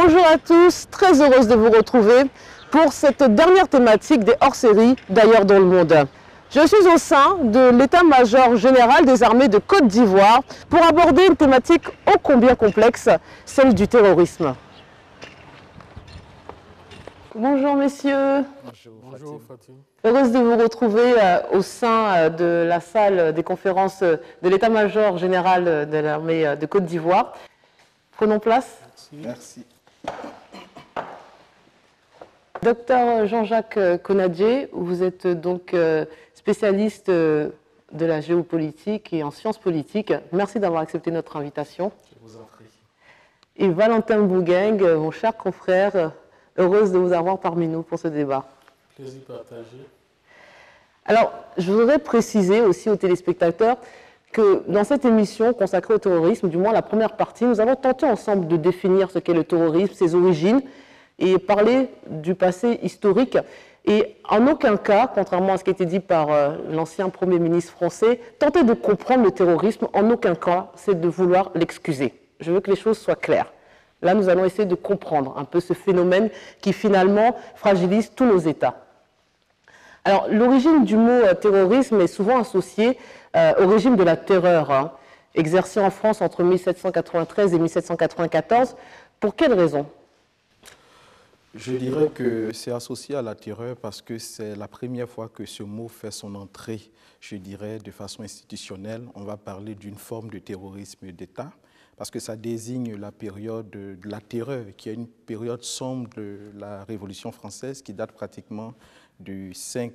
Bonjour à tous, très heureuse de vous retrouver pour cette dernière thématique des hors-séries d'Ailleurs dans le monde. Je suis au sein de l'état-major général des armées de Côte d'Ivoire pour aborder une thématique ô combien complexe, celle du terrorisme. Bonjour messieurs. Bonjour Fatih. Heureuse de vous retrouver au sein de la salle des conférences de l'état-major général de l'armée de Côte d'Ivoire. Prenons place. Merci. Docteur Jean-Jacques Konadjé, vous êtes donc spécialiste de la géopolitique et en sciences politiques. Merci d'avoir accepté notre invitation. Je vous en prie. Et Valentin Bougueng, mon cher confrère, heureuse de vous avoir parmi nous pour ce débat. Plaisir partagé. Alors, je voudrais préciser aussi aux téléspectateurs que dans cette émission consacrée au terrorisme, du moins la première partie, nous avons tenté ensemble de définir ce qu'est le terrorisme, ses origines, et parler du passé historique. Et en aucun cas, contrairement à ce qui a été dit par l'ancien Premier ministre français, tenter de comprendre le terrorisme, en aucun cas, c'est de vouloir l'excuser. Je veux que les choses soient claires. Là, nous allons essayer de comprendre un peu ce phénomène qui finalement fragilise tous nos États. Alors, l'origine du mot terrorisme est souvent associée au régime de la terreur, exercé en France entre 1793 et 1794. Pour quelle raison ? Je dirais que c'est associé à la terreur parce que c'est la première fois que ce mot fait son entrée, je dirais, de façon institutionnelle. On va parler d'une forme de terrorisme d'État parce que ça désigne la période de la terreur, qui est une période sombre de la Révolution française qui date pratiquement du 5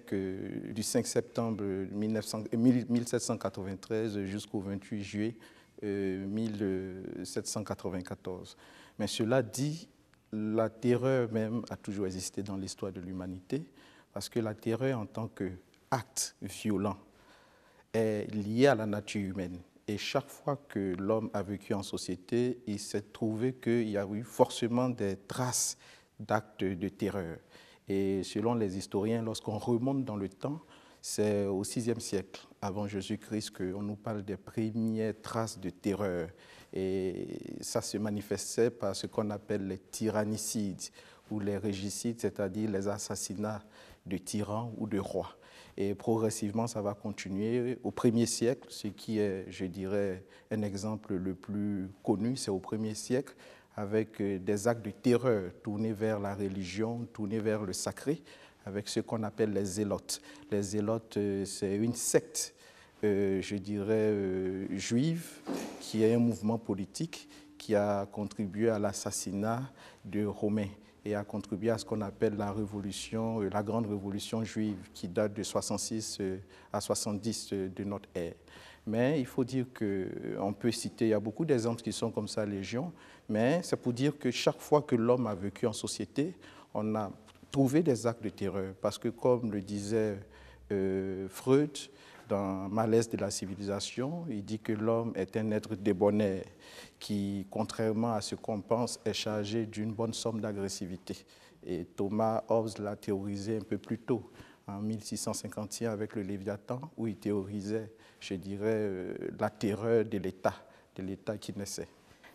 septembre 1793 jusqu'au 28 juillet 1794. Mais cela dit, la terreur même a toujours existé dans l'histoire de l'humanité, parce que la terreur en tant qu'acte violent est liée à la nature humaine. Et chaque fois que l'homme a vécu en société, il s'est trouvé qu'il y a eu forcément des traces d'actes de terreur. Et selon les historiens, lorsqu'on remonte dans le temps, c'est au VIe siècle, avant Jésus-Christ, qu'on nous parle des premières traces de terreur. Et ça se manifestait par ce qu'on appelle les tyrannicides ou les régicides, c'est-à-dire les assassinats de tyrans ou de rois. Et progressivement, ça va continuer. Au 1er siècle, ce qui est, je dirais, un exemple le plus connu, c'est au 1er siècle, avec des actes de terreur tournés vers la religion, tournés vers le sacré, avec ce qu'on appelle les zélotes. Les zélotes, c'est une secte, je dirais, juive, qui est un mouvement politique qui a contribué à l'assassinat de Romains et a contribué à ce qu'on appelle la révolution, la grande révolution juive, qui date de 66 à 70 de notre ère. Mais il faut dire qu'on peut citer, il y a beaucoup d'exemples qui sont comme ça, légion, mais c'est pour dire que chaque fois que l'homme a vécu en société, on a trouvé des actes de terreur. Parce que comme le disait Freud, dans Malaise de la civilisation, il dit que l'homme est un être débonnaire qui, contrairement à ce qu'on pense, est chargé d'une bonne somme d'agressivité. Et Thomas Hobbes l'a théorisé un peu plus tôt, en 1651, avec le Léviathan, où il théorisait, je dirais, la terreur de l'État qui naissait.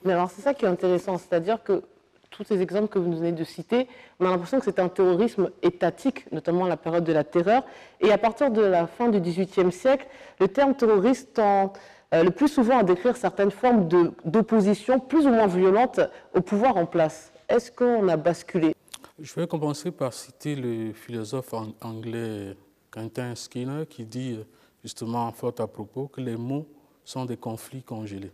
Mais alors c'est ça qui est intéressant, c'est-à-dire que tous ces exemples que vous nous venez de citer, on a l'impression que c'est un terrorisme étatique, notamment à la période de la terreur. Et à partir de la fin du XVIIIe siècle, le terme terroriste tend le plus souvent à décrire certaines formes d'opposition plus ou moins violentes au pouvoir en place. Est-ce qu'on a basculé ? Je vais commencer par citer le philosophe anglais Quentin Skinner qui dit justement fort à propos que les mots sont des conflits congelés.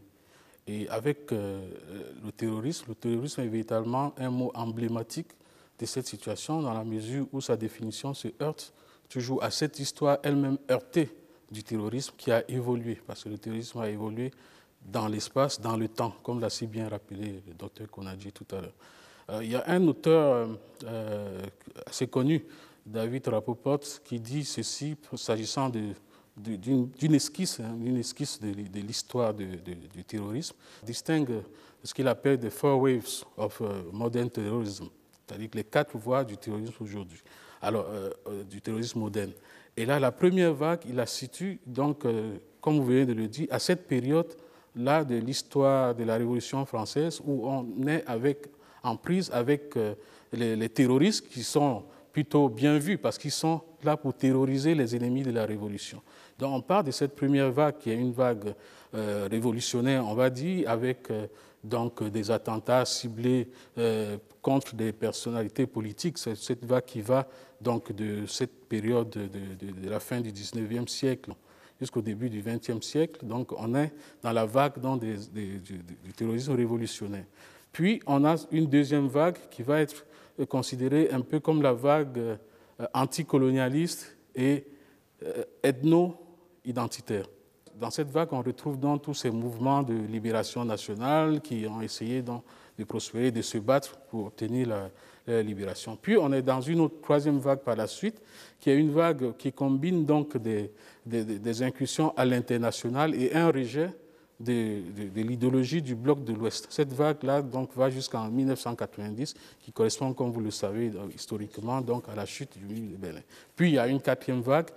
Et avec le terrorisme est véritablement un mot emblématique de cette situation dans la mesure où sa définition se heurte toujours à cette histoire elle-même heurtée du terrorisme qui a évolué, parce que le terrorisme a évolué dans l'espace, dans le temps, comme l'a si bien rappelé le docteur Konadjé tout à l'heure. Il y a un auteur assez connu, David Rapoport, qui dit ceci s'agissant d'une esquisse de l'histoire du terrorisme, distingue ce qu'il appelle the four waves of modern terrorism, c'est-à-dire les 4 voies du terrorisme aujourd'hui, alors du terrorisme moderne. Et là, la première vague, il la situe, donc, comme vous venez de le dire, à cette période-là de l'histoire de la Révolution française, où on est avec en prise avec les terroristes qui sont plutôt bien vus parce qu'ils sont là pour terroriser les ennemis de la révolution. Donc on part de cette première vague qui est une vague révolutionnaire, on va dire, avec donc des attentats ciblés contre des personnalités politiques. C'est cette vague qui va donc de cette période de la fin du 19e siècle jusqu'au début du 20e siècle. Donc on est dans la vague du terrorisme révolutionnaire. Puis on a une deuxième vague qui va être considérée un peu comme la vague anticolonialiste et ethno-identitaire. Dans cette vague, on retrouve donc tous ces mouvements de libération nationale qui ont essayé donc de prospérer, de se battre pour obtenir la libération. Puis on est dans une autre troisième vague par la suite, qui est une vague qui combine donc des incursions à l'international et un rejet de l'idéologie du bloc de l'Ouest. Cette vague-là donc va jusqu'en 1990, qui correspond, comme vous le savez, historiquement donc à la chute du mur de Berlin. Puis il y a une quatrième vague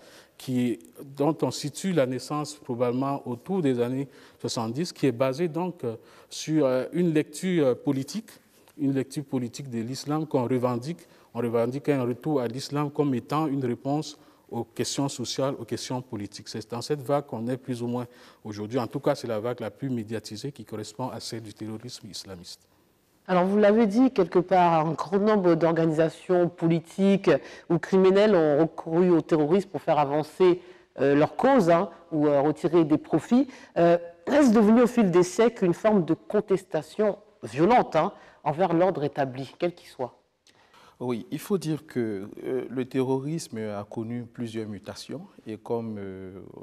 dont on situe la naissance probablement autour des années 70, qui est basée donc sur une lecture politique de l'islam qu'on revendique. On revendique un retour à l'islam comme étant une réponse aux questions sociales, aux questions politiques. C'est dans cette vague qu'on est plus ou moins aujourd'hui. En tout cas, c'est la vague la plus médiatisée qui correspond à celle du terrorisme islamiste. Alors, vous l'avez dit, quelque part, un grand nombre d'organisations politiques ou criminelles ont recouru au terrorisme pour faire avancer leur cause ou retirer des profits. Est-ce devenu au fil des siècles une forme de contestation violente envers l'ordre établi, quel qu'il soit? Oui, il faut dire que le terrorisme a connu plusieurs mutations et comme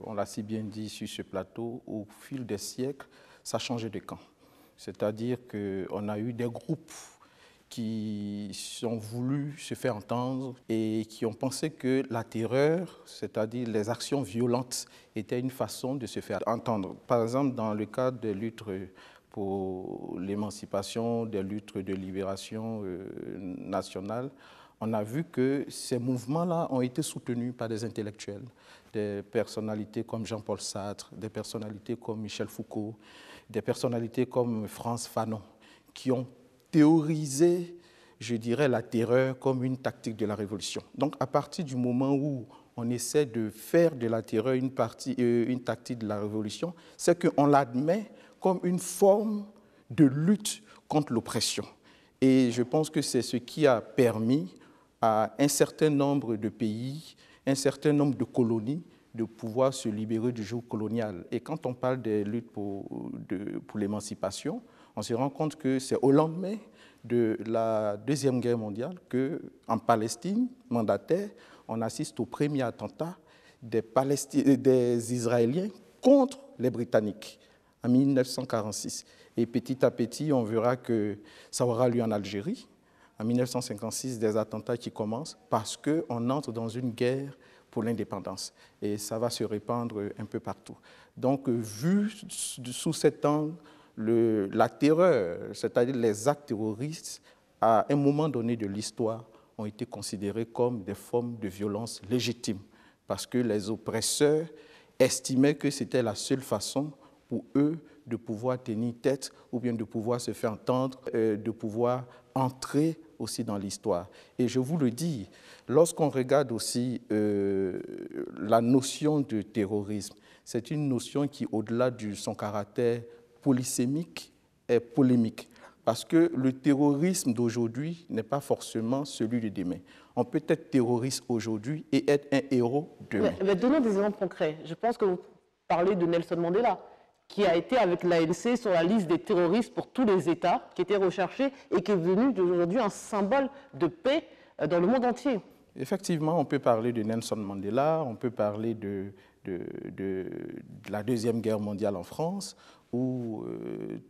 on l'a si bien dit sur ce plateau, au fil des siècles, ça a changé de camp. C'est-à-dire qu'on a eu des groupes qui ont voulu se faire entendre et qui ont pensé que la terreur, c'est-à-dire les actions violentes, était une façon de se faire entendre. Par exemple, dans le cadre des luttes pour l'émancipation, des luttes de libération nationale, on a vu que ces mouvements-là ont été soutenus par des intellectuels, des personnalités comme Jean-Paul Sartre, des personnalités comme Michel Foucault, des personnalités comme Frantz Fanon, qui ont théorisé, je dirais, la terreur comme une tactique de la révolution. Donc, à partir du moment où on essaie de faire de la terreur une tactique de la révolution, c'est qu'on l'admet comme une forme de lutte contre l'oppression. Et je pense que c'est ce qui a permis à un certain nombre de pays, un certain nombre de colonies, de pouvoir se libérer du joug colonial. Et quand on parle des luttes pour l'émancipation, on se rend compte que c'est au lendemain de la Deuxième Guerre mondiale qu'en Palestine, mandataire, on assiste au premier attentat des Israéliens contre les Britanniques en 1946. Et petit à petit, on verra que ça aura lieu en Algérie. En 1956, des attentats qui commencent parce qu'on entre dans une guerre pour l'indépendance. Et ça va se répandre un peu partout. Donc, vu sous cet angle, la terreur, c'est-à-dire les actes terroristes, à un moment donné de l'histoire, ont été considérés comme des formes de violence légitimes, parce que les oppresseurs estimaient que c'était la seule façon pour eux de pouvoir tenir tête ou bien de pouvoir se faire entendre, de pouvoir entrer aussi dans l'histoire. Et je vous le dis, lorsqu'on regarde aussi la notion de terrorisme, c'est une notion qui, au-delà de son caractère polysémique, est polémique. Parce que le terrorisme d'aujourd'hui n'est pas forcément celui de demain. On peut être terroriste aujourd'hui et être un héros demain. Mais donnons des exemples concrets. Je pense que vous parlez de Nelson Mandela, qui a été avec l'ANC sur la liste des terroristes pour tous les États, qui étaient recherchés et qui est devenu aujourd'hui un symbole de paix dans le monde entier. Effectivement, on peut parler de Nelson Mandela, on peut parler de la Deuxième Guerre mondiale en France, où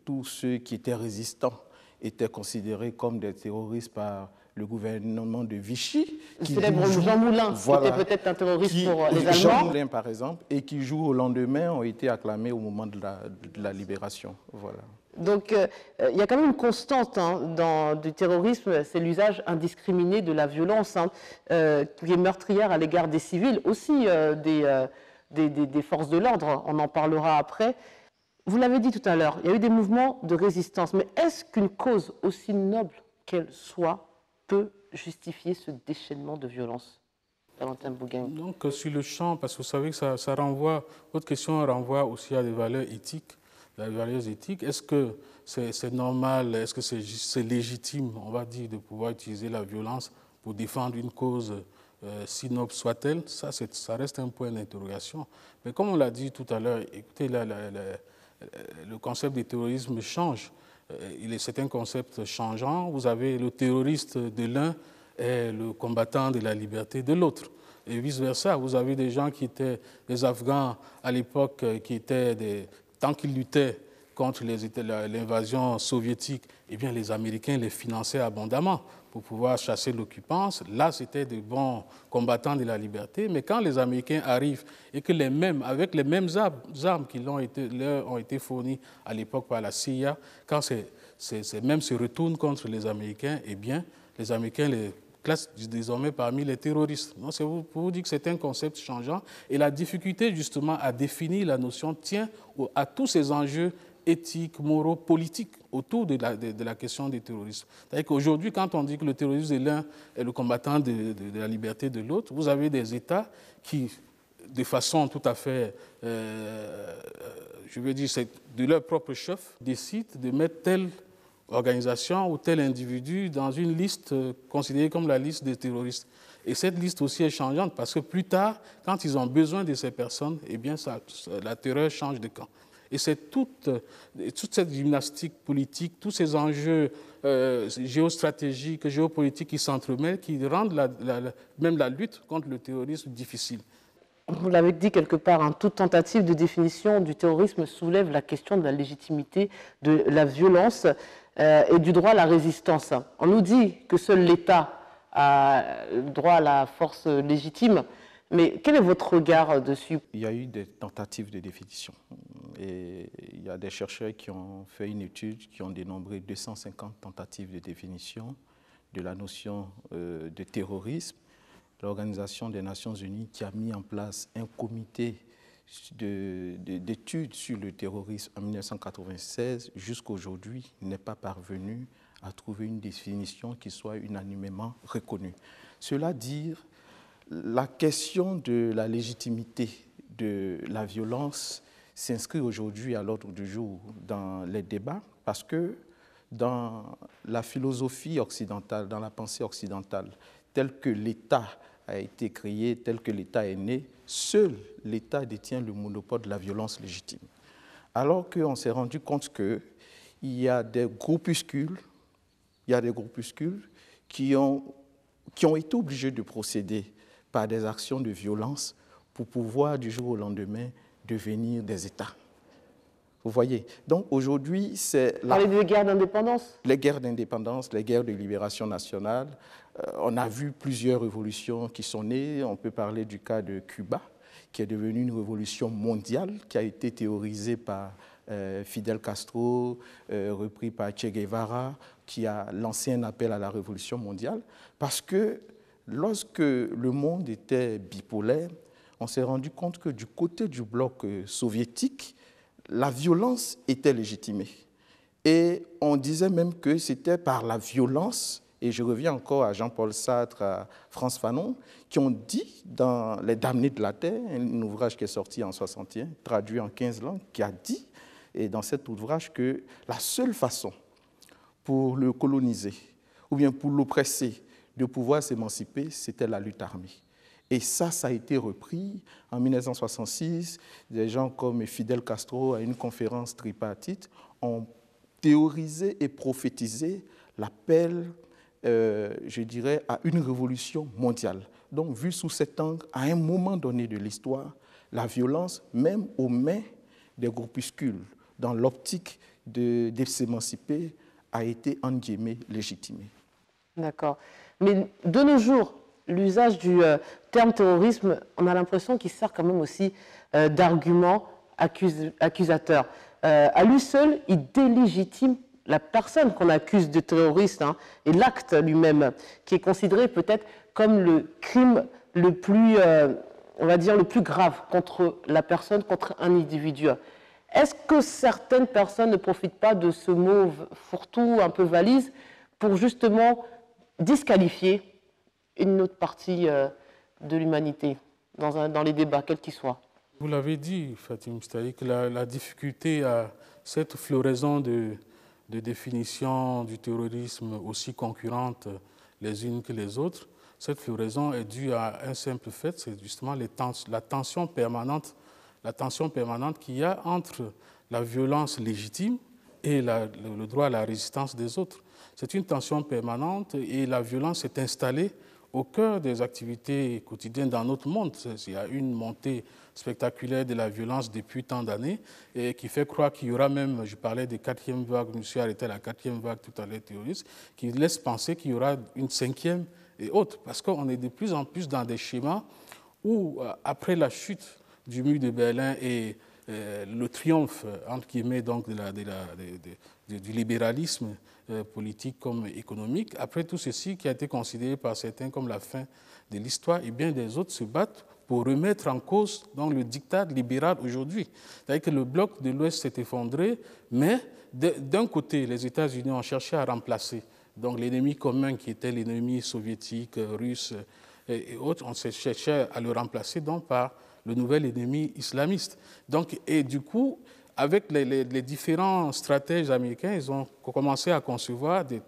tous ceux qui étaient résistants étaient considérés comme des terroristes par le gouvernement de Vichy. Le célèbre Jean Moulin, voilà, qui était peut-être un terroriste pour les Allemands. Jean Moulin, par exemple, et qui, jour au lendemain, ont été acclamés au moment de la libération. Voilà. Donc, il y a quand même une constante du terrorisme, c'est l'usage indiscriminé de la violence, qui est meurtrière à l'égard des civils, aussi des forces de l'ordre, on en parlera après. Vous l'avez dit tout à l'heure, il y a eu des mouvements de résistance, mais est-ce qu'une cause aussi noble qu'elle soit, peut justifier ce déchaînement de violence? Valentin Bougain. Donc, sur le champ, parce que vous savez que ça renvoie, votre question renvoie aussi à des valeurs éthiques. Les valeurs éthiques, est-ce que c'est normal, est-ce que c'est légitime, on va dire, de pouvoir utiliser la violence pour défendre une cause si noble soit-elle? Ça reste un point d'interrogation. Mais comme on l'a dit tout à l'heure, écoutez, le concept du terrorisme change. C'est un concept changeant. Vous avez le terroriste de l'un et le combattant de la liberté de l'autre. Et vice-versa, vous avez des gens qui étaient des Afghans à l'époque, tant qu'ils luttaient contre l'invasion soviétique, eh bien les Américains les finançaient abondamment pour pouvoir chasser l'occupant. Là, c'était de bons combattants de la liberté. Mais quand les Américains arrivent et que avec les mêmes armes qui leur ont été fournies à l'époque par la CIA, quand ces mêmes se retournent contre les Américains, eh bien, les Américains les classent désormais parmi les terroristes. Donc, c'est pour vous dire que c'est un concept changeant. Et la difficulté, justement, à définir la notion tient à tous ces enjeux éthiques, moraux, politiques autour de la question du terrorisme. C'est-à-dire qu'aujourd'hui, quand on dit que le terroriste de l'un est le combattant de la liberté de l'autre, vous avez des États qui, de façon tout à fait, je veux dire, c'est de leur propre chef, décident de mettre telle organisation ou tel individu dans une liste considérée comme la liste des terroristes. Et cette liste aussi est changeante parce que plus tard, quand ils ont besoin de ces personnes, eh bien, la terreur change de camp. Et c'est toute cette gymnastique politique, tous ces enjeux géostratégiques, géopolitiques qui s'entremêlent, qui rendent même la lutte contre le terrorisme difficile. Vous l'avez dit quelque part, hein, toute tentative de définition du terrorisme soulève la question de la légitimité de la violence et du droit à la résistance. On nous dit que seul l'État a le droit à la force légitime, mais quel est votre regard dessus? Il y a eu des tentatives de définition et il y a des chercheurs qui ont fait une étude qui ont dénombré 250 tentatives de définition de la notion de terrorisme. L'Organisation des Nations Unies qui a mis en place un comité d'études sur le terrorisme en 1996 jusqu'à aujourd'hui n'est pas parvenu à trouver une définition qui soit unanimement reconnue. Cela dit, la question de la légitimité de la violence s'inscrit aujourd'hui à l'ordre du jour dans les débats parce que dans la philosophie occidentale, dans la pensée occidentale, telle que l'État a été créé, tel que l'État est né, seul l'État détient le monopole de la violence légitime. Alors qu'on s'est rendu compte qu'il y a des groupuscules, qui ont été obligés de procéder par des actions de violence pour pouvoir, du jour au lendemain, devenir des États. Vous voyez? Donc aujourd'hui, c'est... Vous parlez des guerres d'indépendance? Les guerres d'indépendance, les guerres de libération nationale. On a vu plusieurs révolutions qui sont nées. On peut parler du cas de Cuba, qui est devenue une révolution mondiale, qui a été théorisée par Fidel Castro, repris par Che Guevara, qui a lancé un appel à la révolution mondiale. Parce que lorsque le monde était bipolaire, on s'est rendu compte que du côté du bloc soviétique, la violence était légitimée. Et on disait même que c'était par la violence, et je reviens encore à Jean-Paul Sartre, à Frantz Fanon, qui ont dit dans Les Damnés de la Terre, un ouvrage qui est sorti en 1961, traduit en 15 langues, qui a dit, et dans cet ouvrage, que la seule façon pour le coloniser, ou bien pour l'oppresser, de pouvoir s'émanciper, c'était la lutte armée. Et ça a été repris en 1966. Des gens comme Fidel Castro, à une conférence tripartite, ont théorisé et prophétisé l'appel, je dirais, à une révolution mondiale. Donc, vu sous cet angle, à un moment donné de l'histoire, la violence, même aux mains des groupuscules, dans l'optique de s'émanciper, a été, en guillemets, légitimée. D'accord. Mais de nos jours, l'usage du terme terrorisme, on a l'impression qu'il sert quand même aussi d'argument accusateur. À lui seul, il délégitime la personne qu'on accuse de terroriste et l'acte lui-même, qui est considéré peut-être comme le crime le plus, on va dire, le plus grave contre la personne, contre un individu. Est-ce que certaines personnes ne profitent pas de ce mot fourre-tout, un peu valise, pour justement disqualifier une autre partie de l'humanité dans les débats, quels qu'ils soient. Vous l'avez dit, Fatim, c'est-à-dire que la difficulté à cette floraison de définitions du terrorisme aussi concurrentes les unes que les autres, cette floraison est due à un simple fait, c'est justement la tension permanente qu'il y a entre la violence légitime et le droit à la résistance des autres. C'est une tension permanente et la violence est installée au cœur des activités quotidiennes dans notre monde. Il y a une montée spectaculaire de la violence depuis tant d'années et qui fait croire qu'il y aura même, je parlais des quatrième vague, je me suis arrêté à la quatrième vague tout à l'heure terroriste, qui laisse penser qu'il y aura une cinquième et autres, parce qu'on est de plus en plus dans des schémas où, après la chute du mur de Berlin et le triomphe, entre guillemets, donc, du libéralisme politique comme économique, après tout ceci qui a été considéré par certains comme la fin de l'histoire, et bien des autres se battent pour remettre en cause donc, le diktat libéral aujourd'hui. C'est-à-dire que le bloc de l'Ouest s'est effondré, mais d'un côté, les États-Unis ont cherché à remplacer donc l'ennemi commun qui était l'ennemi soviétique, russe et autres, on s'est cherché à le remplacer donc, par le nouvel ennemi islamiste. Donc, et du coup, avec les différents stratèges américains, ils ont commencé à concevoir des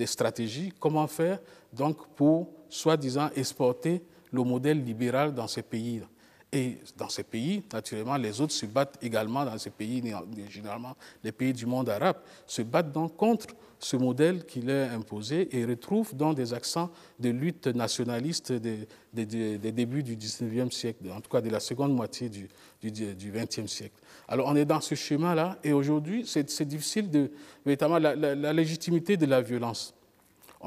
stratégies, comment faire donc, pour, soi-disant, exporter le modèle libéral dans ces pays. Et dans ces pays, naturellement, les autres se battent également dans ces pays, généralement les pays du monde arabe, se battent donc contre ce modèle qui leur est imposé et retrouvent donc des accents de lutte nationaliste des débuts du 19e siècle, en tout cas de la seconde moitié du 20e siècle. Alors on est dans ce schéma-là et aujourd'hui, c'est difficile de... Véritablement, la légitimité de la violence.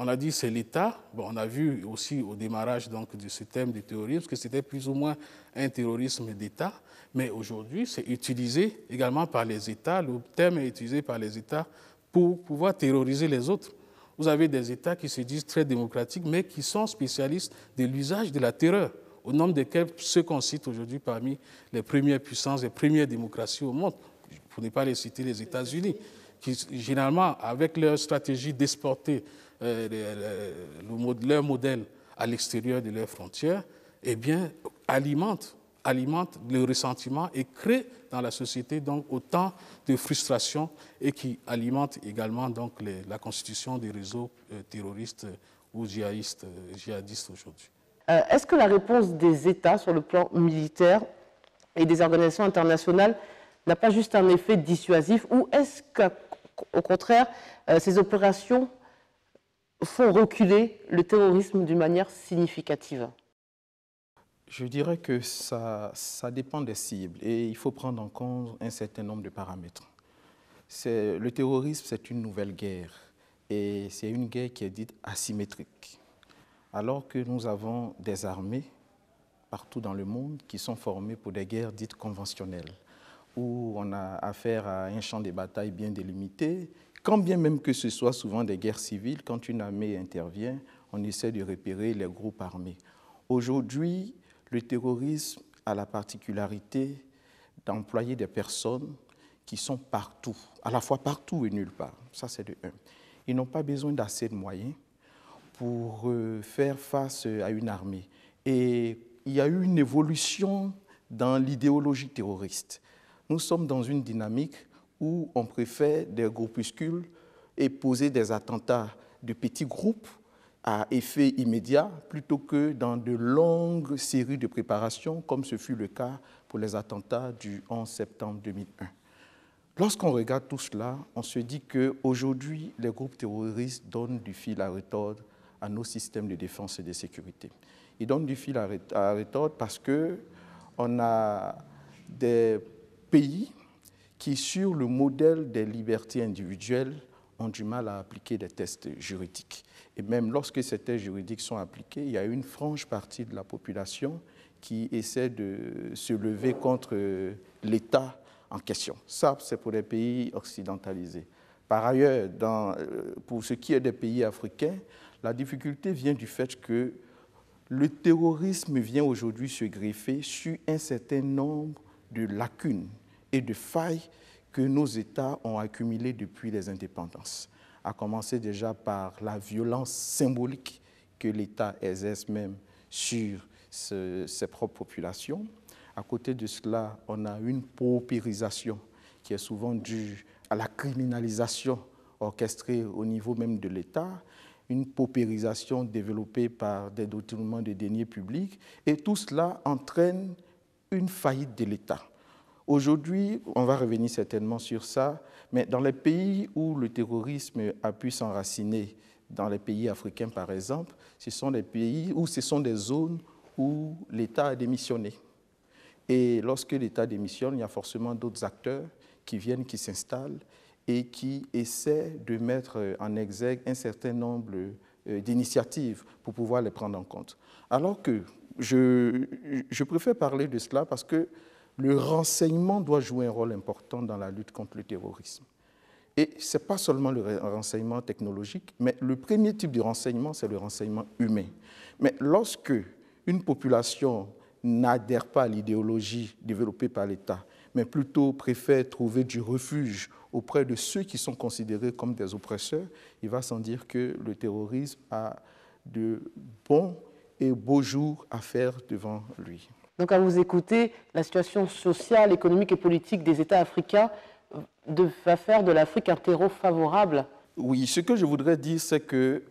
On a dit c'est l'État. Bon, on a vu aussi au démarrage donc, de ce thème du terrorisme que c'était plus ou moins un terrorisme d'État. Mais aujourd'hui, c'est utilisé également par les États. Le thème est utilisé par les États pour pouvoir terroriser les autres. Vous avez des États qui se disent très démocratiques, mais qui sont spécialistes de l'usage de la terreur, au nombre desquels ceux qu'on cite aujourd'hui parmi les premières puissances, les premières démocraties au monde, pour ne pas les citer les États-Unis, qui généralement, avec leur stratégie d'exporter leur modèle à l'extérieur de leurs frontières, eh bien, alimente le ressentiment et crée dans la société donc autant de frustration et qui alimente également donc la constitution des réseaux terroristes ou djihadistes aujourd'hui. Est-ce que la réponse des États sur le plan militaire et des organisations internationales n'a pas juste un effet dissuasif ou est-ce qu'au contraire, ces opérations font reculer le terrorisme d'une manière significative? Je dirais que ça dépend des cibles et il faut prendre en compte un certain nombre de paramètres. Le terrorisme, c'est une nouvelle guerre et c'est une guerre qui est dite asymétrique. Alors que nous avons des armées partout dans le monde qui sont formées pour des guerres dites conventionnelles, où on a affaire à un champ de bataille bien délimité. Quand bien même que ce soit souvent des guerres civiles, quand une armée intervient, on essaie de repérer les groupes armés. Aujourd'hui, le terrorisme a la particularité d'employer des personnes qui sont partout, à la fois partout et nulle part. Ça, c'est de un. Ils n'ont pas besoin d'assez de moyens pour faire face à une armée. Et il y a eu une évolution dans l'idéologie terroriste. Nous sommes dans une dynamique où on préfère des groupuscules et poser des attentats de petits groupes à effet immédiat plutôt que dans de longues séries de préparations, comme ce fut le cas pour les attentats du 11 septembre 2001. Lorsqu'on regarde tout cela, on se dit qu'aujourd'hui, les groupes terroristes donnent du fil à retordre à nos systèmes de défense et de sécurité. Ils donnent du fil à retordre parce qu'on a des pays qui, sur le modèle des libertés individuelles, ont du mal à appliquer des tests juridiques. Et même lorsque ces tests juridiques sont appliqués, il y a une franche partie de la population qui essaie de se lever contre l'État en question. Ça, c'est pour les pays occidentalisés. Par ailleurs, pour ce qui est des pays africains, la difficulté vient du fait que le terrorisme vient aujourd'hui se greffer sur un certain nombre de lacunes et de failles que nos États ont accumulées depuis les indépendances. à commencer déjà par la violence symbolique que l'État exerce même sur ses propres populations. À côté de cela, on a une paupérisation qui est souvent due à la criminalisation orchestrée au niveau même de l'État, une paupérisation développée par des détournements de deniers publics, et tout cela entraîne une faillite de l'État. Aujourd'hui, on va revenir certainement sur ça, mais dans les pays où le terrorisme a pu s'enraciner, dans les pays africains par exemple, ce sont des pays où ce sont des zones où l'État a démissionné. Et lorsque l'État démissionne, il y a forcément d'autres acteurs qui viennent, qui s'installent et qui essaient de mettre en exergue un certain nombre d'initiatives pour pouvoir les prendre en compte. Alors que je préfère parler de cela parce que le renseignement doit jouer un rôle important dans la lutte contre le terrorisme. Et ce n'est pas seulement le renseignement technologique, mais le premier type de renseignement, c'est le renseignement humain. Mais lorsque une population n'adhère pas à l'idéologie développée par l'État, mais plutôt préfère trouver du refuge auprès de ceux qui sont considérés comme des oppresseurs, il va sans dire que le terrorisme a de bons et beaux jours à faire devant lui. Donc à vous écouter, la situation sociale, économique et politique des États africains va faire de l'Afrique un terreau favorable. Oui, ce que je voudrais dire, c'est que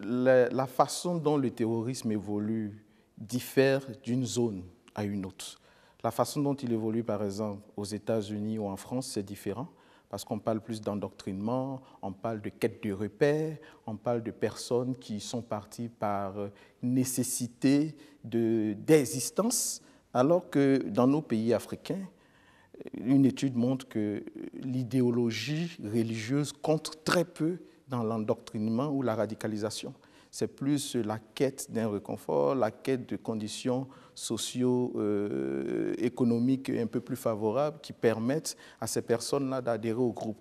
la façon dont le terrorisme évolue diffère d'une zone à une autre. La façon dont il évolue, par exemple, aux États-Unis ou en France, c'est différent, parce qu'on parle plus d'endoctrinement, on parle de quête de repères, on parle de personnes qui sont parties par nécessité d'existence, alors que dans nos pays africains, une étude montre que l'idéologie religieuse compte très peu dans l'endoctrinement ou la radicalisation. C'est plus la quête d'un réconfort, la quête de conditions socio-économiques un peu plus favorables qui permettent à ces personnes-là d'adhérer au groupe.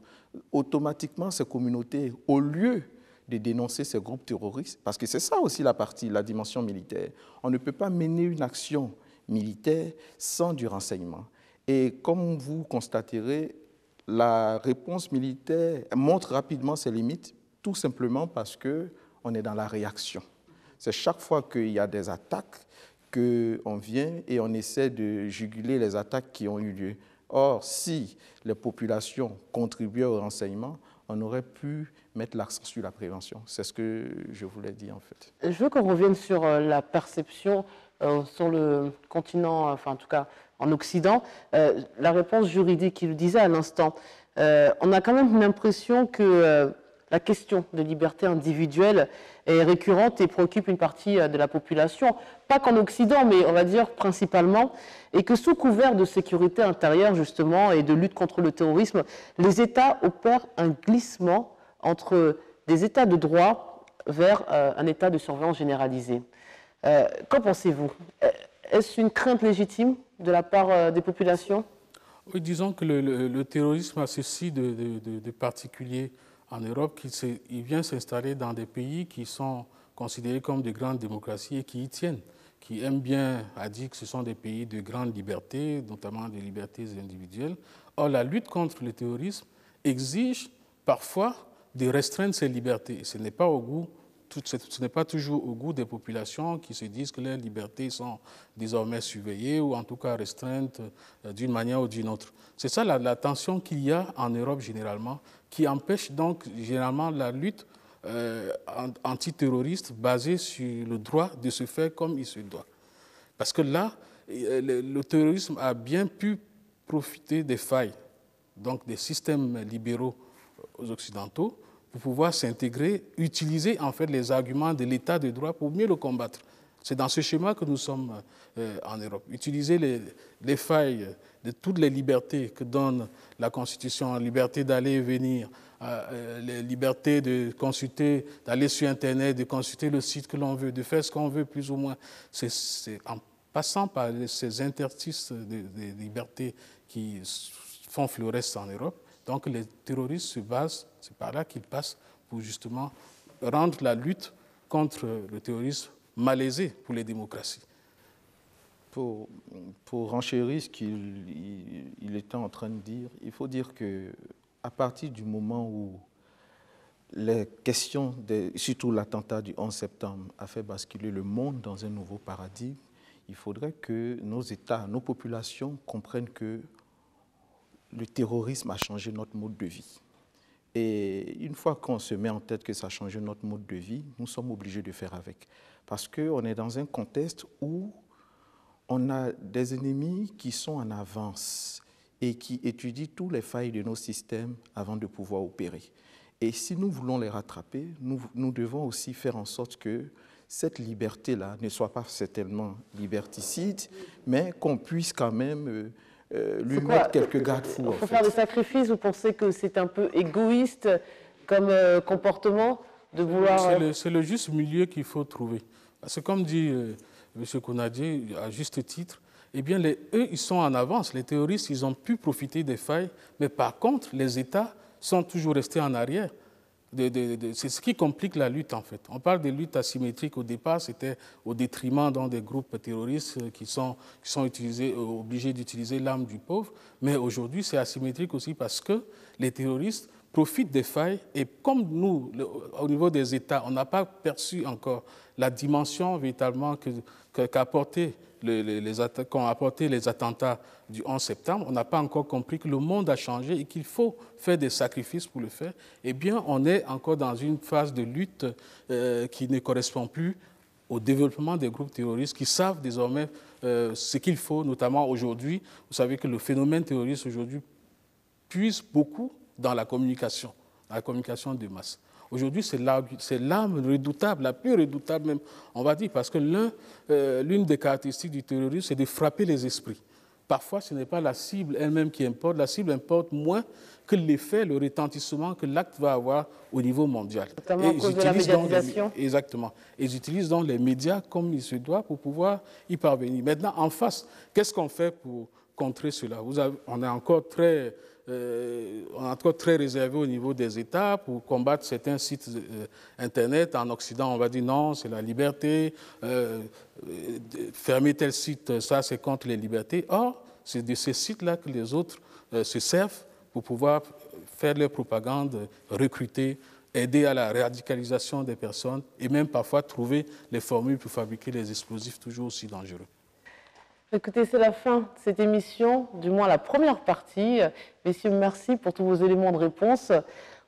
Automatiquement, ces communautés, au lieu de dénoncer ces groupes terroristes, parce que c'est ça aussi la dimension militaire, on ne peut pas mener une action militaire sans du renseignement. Et comme vous constaterez, la réponse militaire montre rapidement ses limites, tout simplement parce qu'on est dans la réaction. C'est chaque fois qu'il y a des attaques qu'on vient et on essaie de juguler les attaques qui ont eu lieu. Or, si les populations contribuaient au renseignement, on aurait pu mettre l'accent sur la prévention. C'est ce que je voulais dire en fait. Je veux qu'on revienne sur la perception sur le continent, enfin en tout cas en Occident, la réponse juridique, il le disait à l'instant. On a quand même l'impression que la question de liberté individuelle est récurrente et préoccupe une partie de la population, pas qu'en Occident, mais on va dire principalement, et que sous couvert de sécurité intérieure justement et de lutte contre le terrorisme, les États opèrent un glissement entre des États de droit vers un état de surveillance généralisée. Qu'en pensez-vous? Est-ce une crainte légitime de la part des populations? Oui, disons que le terrorisme a ceci de particulier en Europe, qu'il vient s'installer dans des pays qui sont considérés comme de grandes démocraties et qui y tiennent, qui aiment bien à dire que ce sont des pays de grandes libertés, notamment des libertés individuelles. Or, la lutte contre le terrorisme exige parfois de restreindre ces libertés. Et ce n'est pas toujours au goût des populations qui se disent que leurs libertés sont désormais surveillées ou en tout cas restreintes d'une manière ou d'une autre. C'est ça la tension qu'il y a en Europe généralement, qui empêche donc généralement la lutte antiterroriste basée sur le droit de se faire comme il se doit. Parce que là, le terrorisme a bien pu profiter des failles, donc des systèmes libéraux occidentaux, pour pouvoir s'intégrer, utiliser en fait les arguments de l'état de droit pour mieux le combattre. C'est dans ce schéma que nous sommes en Europe. Utiliser les failles de toutes les libertés que donne la Constitution, la liberté d'aller et venir, la liberté de consulter, d'aller sur Internet, de consulter le site que l'on veut, de faire ce qu'on veut plus ou moins. C'est en passant par ces interstices de liberté qui font florès en Europe. Donc les terroristes se basent, c'est par là qu'ils passent pour justement rendre la lutte contre le terrorisme malaisée pour les démocraties. Pour renchérir ce qu'il était en train de dire, il faut dire qu'à partir du moment où les questions, surtout l'attentat du 11 septembre, a fait basculer le monde dans un nouveau paradigme. Il faudrait que nos États, nos populations comprennent que le terrorisme a changé notre mode de vie. Et une fois qu'on se met en tête que ça a changé notre mode de vie, nous sommes obligés de faire avec. Parce qu'on est dans un contexte où on a des ennemis qui sont en avance et qui étudient tous les failles de nos systèmes avant de pouvoir opérer. Et si nous voulons les rattraper, nous devons aussi faire en sorte que cette liberté-là ne soit pas certainement liberticide, mais qu'on puisse quand même lui mettre quelques garde-fous. Il faut faire des sacrifices, vous pensez que c'est un peu égoïste comme comportement de vouloir... C'est le juste milieu qu'il faut trouver. Parce que comme dit M. Konadji, à juste titre, eh bien, eux, ils sont en avance. Les terroristes, ils ont pu profiter des failles, mais par contre, les États sont toujours restés en arrière. C'est ce qui complique la lutte, en fait. On parle de lutte asymétrique. Au départ, c'était au détriment des groupes terroristes qui sont obligés d'utiliser l'arme du pauvre. Mais aujourd'hui, c'est asymétrique aussi parce que les terroristes profitent des failles. Et comme nous, au niveau des États, on n'a pas perçu encore la dimension véritablement qu'ont apporté les attentats du 11 septembre, on n'a pas encore compris que le monde a changé et qu'il faut faire des sacrifices pour le faire, eh bien, on est encore dans une phase de lutte qui ne correspond plus au développement des groupes terroristes qui savent désormais ce qu'il faut, notamment aujourd'hui. Vous savez que le phénomène terroriste aujourd'hui puise beaucoup dans la communication de masse. Aujourd'hui, c'est l'arme redoutable, la plus redoutable même, on va dire, parce que l'une des caractéristiques du terrorisme, c'est de frapper les esprits. Parfois, ce n'est pas la cible elle-même qui importe, la cible importe moins que l'effet, le retentissement que l'acte va avoir au niveau mondial. Notamment à cause de la médiatisation. Exactement. Et ils utilisent donc les médias comme il se doit pour pouvoir y parvenir. Maintenant, en face, qu'est-ce qu'on fait pour contrer cela? On est encore très réservé au niveau des États pour combattre certains sites Internet. En Occident, on va dire non, c'est la liberté. Fermer tel site, ça, c'est contre les libertés. Or, c'est de ces sites-là que les autres se servent pour pouvoir faire leur propagande, recruter, aider à la radicalisation des personnes et même parfois trouver les formules pour fabriquer les explosifs toujours aussi dangereux. Écoutez, c'est la fin de cette émission, du moins la première partie. Messieurs, merci pour tous vos éléments de réponse.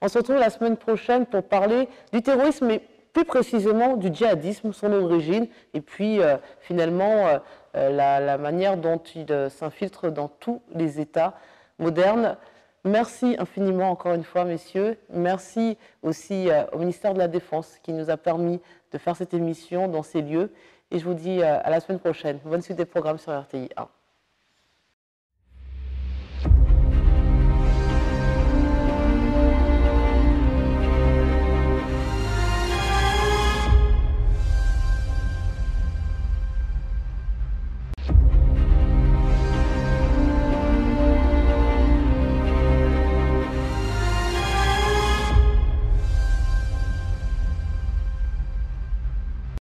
On se retrouve la semaine prochaine pour parler du terrorisme, mais plus précisément du djihadisme, son origine, et puis finalement la manière dont il s'infiltre dans tous les États modernes. Merci infiniment encore une fois, messieurs. merci aussi au ministère de la Défense qui nous a permis de faire cette émission dans ces lieux. Et je vous dis à la semaine prochaine. Bonne suite des programmes sur RTI 1.